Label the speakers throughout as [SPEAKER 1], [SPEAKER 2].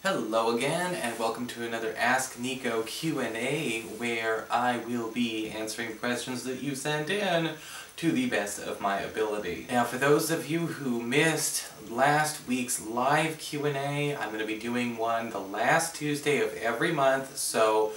[SPEAKER 1] Hello again, and welcome to another Ask Nico Q&A, where I will be answering questions that you sent in to the best of my ability. Now, for those of you who missed last week's live Q&A, I'm going to be doing one the last Tuesday of every month, so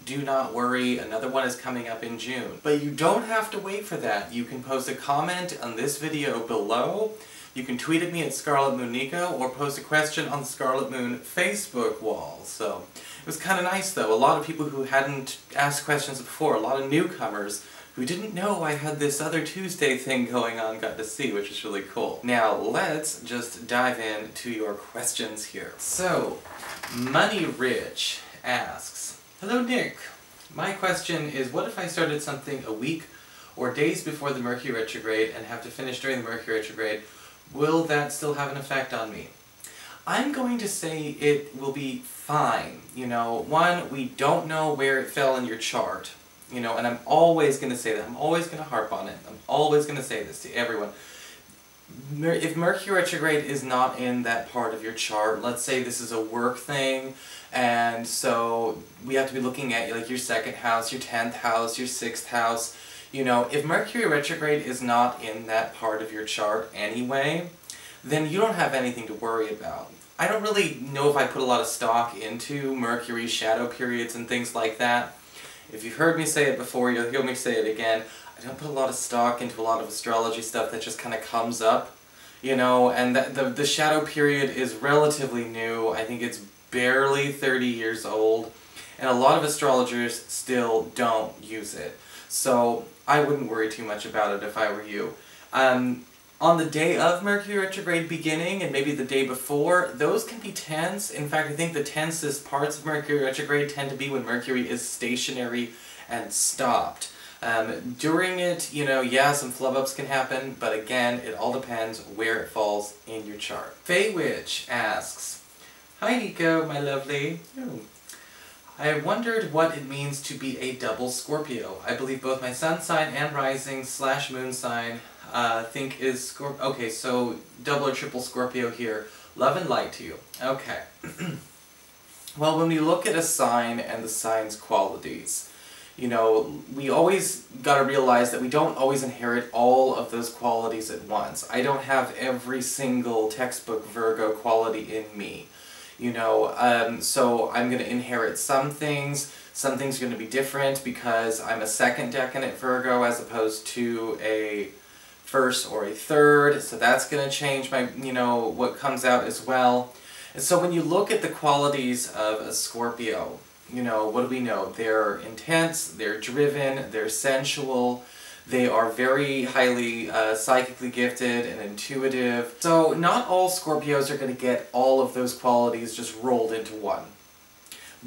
[SPEAKER 1] do not worry, another one is coming up in June. But you don't have to wait for that. You can post a comment on this video below. You can tweet at me at ScarletMoonNico or post a question on the Scarlet Moon Facebook wall. So it was kind of nice though. A lot of people who hadn't asked questions before, a lot of newcomers who didn't know I had this other Tuesday thing going on got to see, which is really cool. Now let's just dive into your questions here. So, Money Rich asks, "Hello Nick, my question is, what if I started something a week or days before the Mercury retrograde and have to finish during the Mercury retrograde? Will that still have an effect on me?" I'm going to say it will be fine. You know, one, we don't know where it fell in your chart. You know, and I'm always going to say that. I'm always going to harp on it. I'm always going to say this to everyone. If Mercury retrograde is not in that part of your chart, let's say this is a work thing, and so we have to be looking at like your 2nd house, your 10th house, your 6th house. You know, if Mercury retrograde is not in that part of your chart anyway, then you don't have anything to worry about. I don't really know if I put a lot of stock into Mercury's shadow periods and things like that. If you've heard me say it before, you'll hear me say it again. I don't put a lot of stock into a lot of astrology stuff that just kind of comes up, you know, and the shadow period is relatively new. I think it's barely 30 years old, and a lot of astrologers still don't use it. So I wouldn't worry too much about it if I were you. On the day of Mercury retrograde beginning, and maybe the day before, those can be tense. In fact, I think the tensest parts of Mercury retrograde tend to be when Mercury is stationary and stopped. During it, you know, yeah, some flub-ups can happen, but again, it all depends where it falls in your chart. Faye Witch asks, "Hi Nico, my lovely. I wondered what it means to be a double Scorpio. I believe both my sun sign and rising / moon sign think is Scorpio." Okay, so double or triple Scorpio here. Love and light to you. Okay. Well, when we look at a sign and the sign's qualities, you know, we always gotta realize that we don't always inherit all of those qualities at once. I don't have every single textbook Virgo quality in me. You know, so I'm going to inherit some things are going to be different because I'm a 2nd decanate Virgo as opposed to a 1st or a 3rd, so that's going to change my, you know, what comes out as well. And so when you look at the qualities of a Scorpio, you know, what do we know? They're intense, they're driven, they're sensual, they are very highly psychically gifted and intuitive. So not all Scorpios are going to get all of those qualities just rolled into one.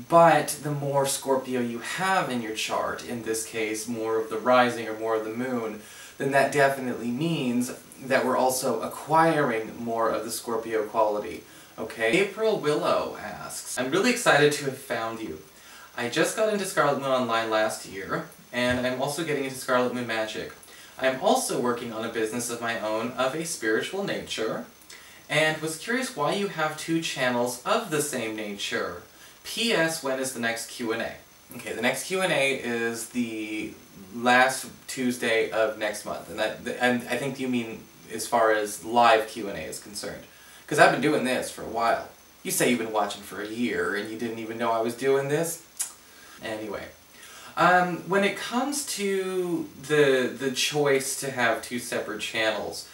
[SPEAKER 1] But the more Scorpio you have in your chart, in this case more of the rising or more of the moon, then that definitely means that we're also acquiring more of the Scorpio quality. Okay? April Willow asks, "I'm really excited to have found you. I just got into Scarlet Moon Online last year, and I'm also getting into Scarlet Moon Magic. I'm also working on a business of my own of a spiritual nature, and was curious why you have 2 channels of the same nature. P.S. When is the next Q&A? Okay, the next Q&A is the last Tuesday of next month, and I think you mean as far as live Q&A is concerned. Because I've been doing this for a while. You say you've been watching for a year, and you didn't even know I was doing this? Anyway. When it comes to the choice to have 2 separate channels,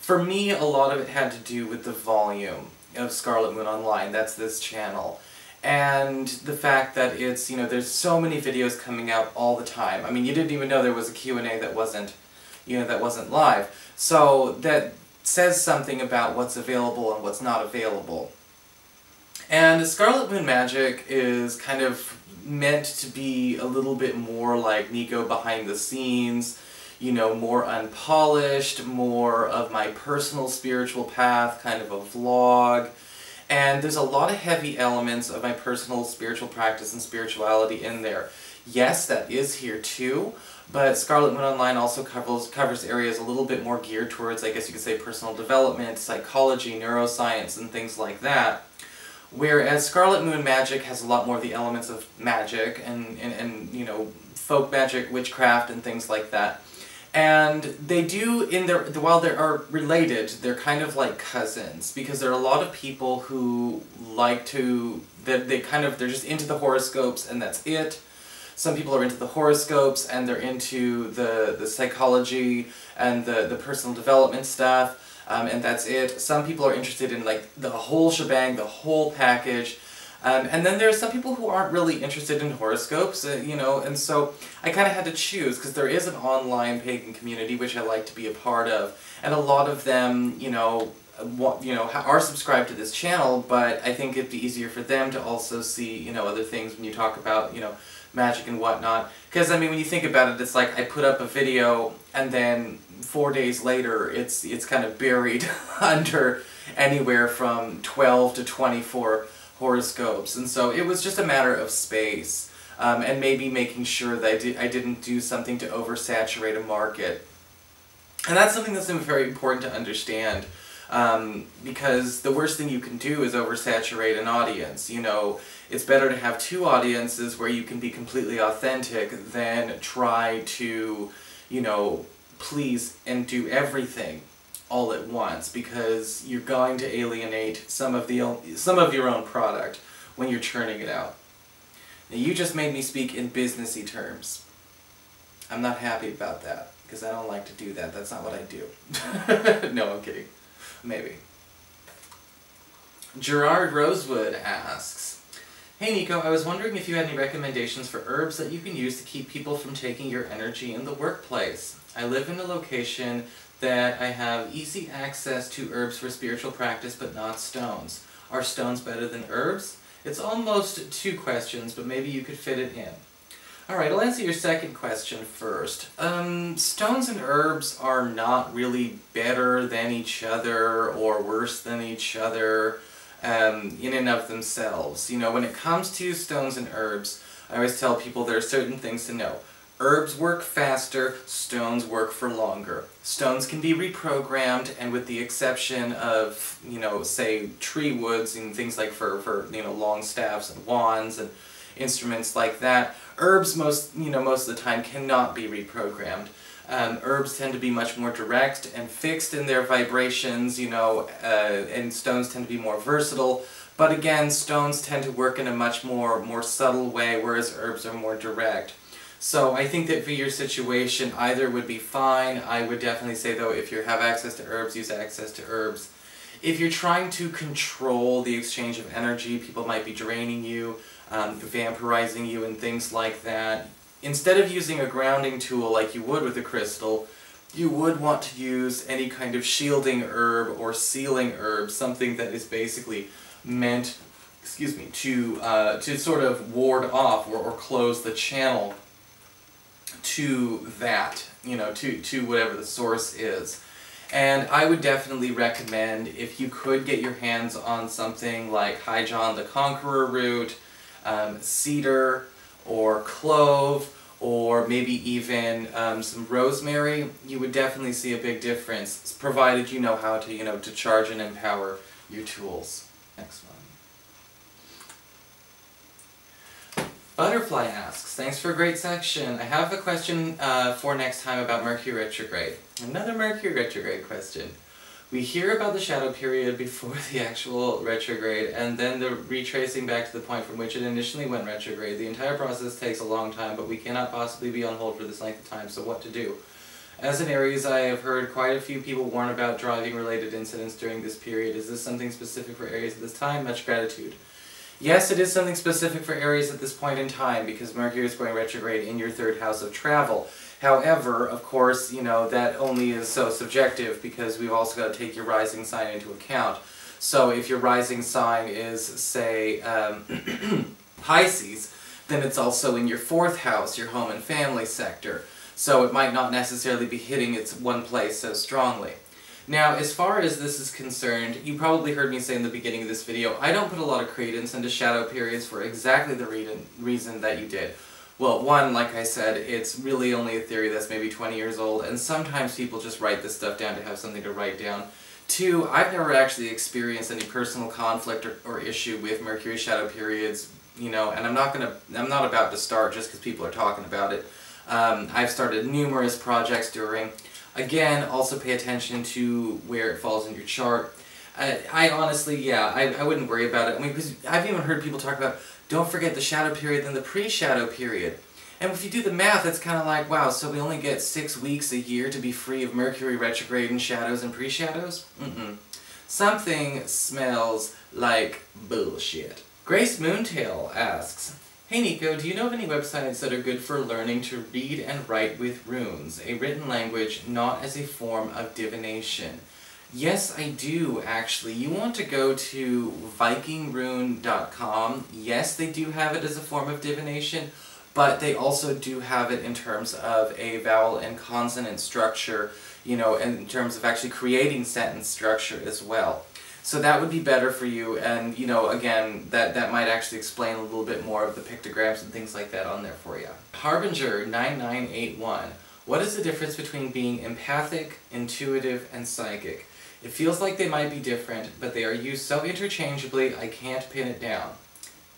[SPEAKER 1] for me a lot of it had to do with the volume of Scarlet Moon Online, that's this channel, and the fact that it's, you know, there's so many videos coming out all the time. I mean, you didn't even know there was a Q&A that wasn't, you know, that wasn't live. So that says something about what's available and what's not available. And Scarlet Moon Magic is kind of meant to be a little bit more like Nico behind the scenes, you know, more unpolished, more of my personal spiritual path, kind of a vlog. And there's a lot of heavy elements of my personal spiritual practice and spirituality in there. Yes, that is here too, but Scarlet Moon Online also covers areas a little bit more geared towards, I guess you could say, personal development, psychology, neuroscience, and things like that. Whereas Scarlet Moon Magic has a lot more of the elements of magic and you know, folk magic, witchcraft, and things like that. And they do, while they are related, they're kind of like cousins, because there are a lot of people who like to, they're just into the horoscopes and that's it. Some people are into the horoscopes and they're into the psychology and the personal development stuff. And that's it. Some people are interested in like the whole shebang, the whole package. And then there are some people who aren't really interested in horoscopes, you know, and so I kind of had to choose, because there is an online pagan community which I like to be a part of, and a lot of them, you know, are subscribed to this channel, but I think it'd be easier for them to also see, you know, other things when you talk about, you know, magic and whatnot. Because, I mean, when you think about it, it's like I put up a video, and then 4 days later, it's kind of buried under anywhere from 12 to 24 horoscopes, and so it was just a matter of space, and maybe making sure that I didn't do something to oversaturate a market. And that's something that's very important to understand, because the worst thing you can do is oversaturate an audience. You know, it's better to have two audiences where you can be completely authentic than try to, you know, please and do everything all at once, because you're going to alienate some of your own product when you're churning it out. Now, you just made me speak in businessy terms. I'm not happy about that, because I don't like to do that. That's not what I do. No, I'm kidding. Maybe. Gerard Rosewood asks, "Hey Nico, I was wondering if you had any recommendations for herbs that you can use to keep people from taking your energy in the workplace. I live in a location that I have easy access to herbs for spiritual practice, but not stones. Are stones better than herbs?" It's almost two questions, but maybe you could fit it in. Alright, I'll answer your second question first. Stones and herbs are not really better than each other or worse than each other in and of themselves. You know, when it comes to stones and herbs, I always tell people there are certain things to know. Herbs work faster, stones work for longer. Stones can be reprogrammed, and with the exception of, you know, say, tree woods and things like for you know, long staffs and wands and instruments like that, herbs most of the time cannot be reprogrammed. Herbs tend to be much more direct and fixed in their vibrations, you know, and stones tend to be more versatile. But again, stones tend to work in a much more subtle way, whereas herbs are more direct. So I think that for your situation, either would be fine. I would definitely say, though, if you have access to herbs, use access to herbs. If you're trying to control the exchange of energy, people might be draining you, vampirizing you, and things like that. Instead of using a grounding tool like you would with a crystal, you would want to use any kind of shielding herb or sealing herb, something that is basically meant, to sort of ward off or close the channel to that, you know, to whatever the source is. And I would definitely recommend, if you could get your hands on something like High John the Conqueror root, cedar, or clove, or maybe even some rosemary, you would definitely see a big difference, provided you know how to, you know, to charge and empower your tools. Next one. Butterfly asks, "Thanks for a great section. I have a question for next time about Mercury retrograde." Another Mercury retrograde question. "We hear about the shadow period before the actual retrograde, and then the retracing back to the point from which it initially went retrograde. The entire process takes a long time, but we cannot possibly be on hold for this length of time, so what to do? As an Aries, I have heard quite a few people warn about driving-related incidents during this period. Is this something specific for Aries at this time? Much gratitude." Yes, it is something specific for Aries at this point in time, because Mercury is going retrograde in your third house of travel. However, of course, you know, that only is so subjective, because we've also got to take your rising sign into account. So if your rising sign is, say, Pisces, then it's also in your fourth house, your home and family sector. So it might not necessarily be hitting its one place so strongly. Now, as far as this is concerned, you probably heard me say in the beginning of this video, I don't put a lot of credence into shadow periods for exactly the reason that you did. Well, one, like I said, it's really only a theory that's maybe 20 years old, and sometimes people just write this stuff down to have something to write down. 2, I've never actually experienced any personal conflict or issue with Mercury shadow periods, you know, and I'm not about to start just because people are talking about it. I've started numerous projects during. Again, also pay attention to where it falls in your chart. I honestly, yeah, I wouldn't worry about it. I mean, because I've even heard people talk about, don't forget the shadow period and the pre-shadow period. And if you do the math, it's kind of like, wow, so we only get 6 weeks a year to be free of Mercury retrograde and shadows and pre-shadows? Something smells like bullshit. Grace Moontail asks, hey Nico, do you know of any websites that are good for learning to read and write with runes, a written language not as a form of divination? Yes, I do, actually. You want to go to vikingrune.com. Yes, they do have it as a form of divination, but they also do have it in terms of a vowel and consonant structure, you know, in terms of actually creating sentence structure as well. So that would be better for you, and, you know, again, that might actually explain a little bit more of the pictograms and things like that on there for you. Harbinger9981. What is the difference between being empathic, intuitive, and psychic? It feels like they might be different, but they are used so interchangeably I can't pin it down.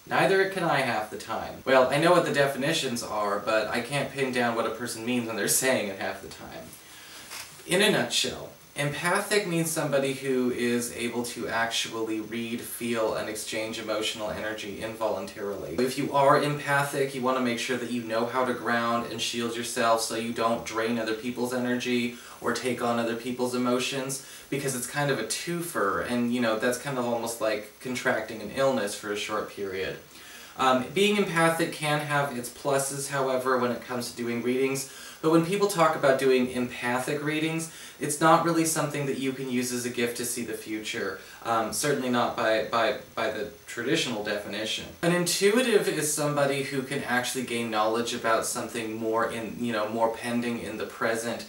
[SPEAKER 1] Neither can I half the time. Well, I know what the definitions are, but I can't pin down what a person means when they're saying it half the time. In a nutshell, empathic means somebody who is able to actually read, feel, and exchange emotional energy involuntarily. If you are empathic, you want to make sure that you know how to ground and shield yourself so you don't drain other people's energy or take on other people's emotions, because it's kind of a twofer, and, you know, that's kind of almost like contracting an illness for a short period. Being empathic can have its pluses, however, when it comes to doing readings. But when people talk about doing empathic readings, it's not really something that you can use as a gift to see the future. Certainly not by the traditional definition. An intuitive is somebody who can actually gain knowledge about something more more pending in the present,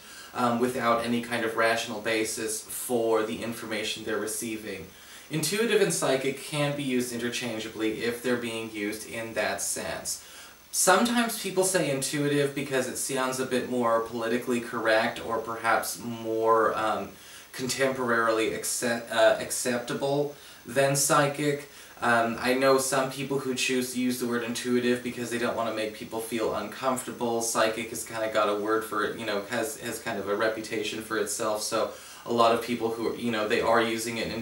[SPEAKER 1] without any kind of rational basis for the information they're receiving. Intuitive and psychic can be used interchangeably if they're being used in that sense. Sometimes people say intuitive because it sounds a bit more politically correct or perhaps more contemporarily acceptable than psychic. I know some people who choose to use the word intuitive because they don't want to make people feel uncomfortable. Psychic has kind of got a word for it, you know, has kind of a reputation for itself, so a lot of people who, you know, they are using it I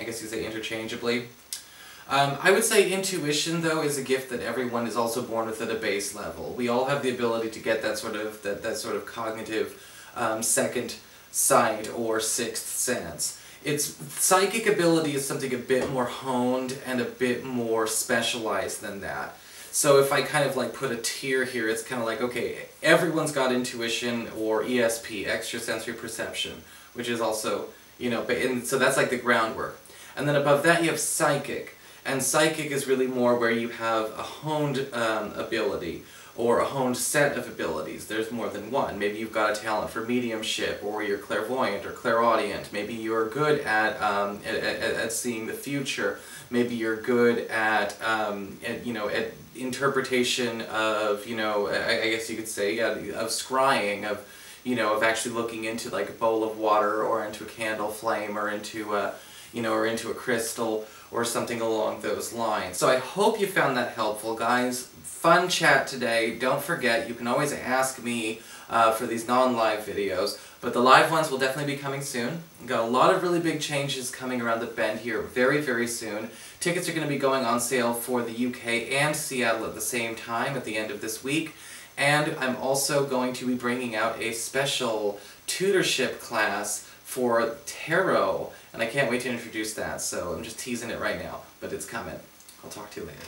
[SPEAKER 1] guess you say interchangeably. I would say intuition, though, is a gift that everyone is also born with at a base level. We all have the ability to get that sort of cognitive second sight or sixth sense. Psychic ability is something a bit more honed and a bit more specialized than that. So if I kind of like put a tier here, it's kind of like, okay, everyone's got intuition or ESP, extrasensory perception, which is also, you know, so that's like the groundwork. And then above that you have psychic. And psychic is really more where you have a honed ability, or a honed set of abilities. There's more than one. Maybe you've got a talent for mediumship, or you're clairvoyant or clairaudient. Maybe you're good at seeing the future. Maybe you're good at interpretation of, I guess you could say, of scrying, of actually looking into like a bowl of water, or into a candle flame, or into a crystal, or something along those lines. So I hope you found that helpful, guys. Fun chat today. Don't forget, you can always ask me for these non-live videos, but the live ones will definitely be coming soon. We've got a lot of really big changes coming around the bend here very, very soon. Tickets are going to be going on sale for the UK and Seattle at the same time at the end of this week. And I'm also going to be bringing out a special tutorship class for tarot, and I can't wait to introduce that, so I'm just teasing it right now, but it's coming. I'll talk to you later.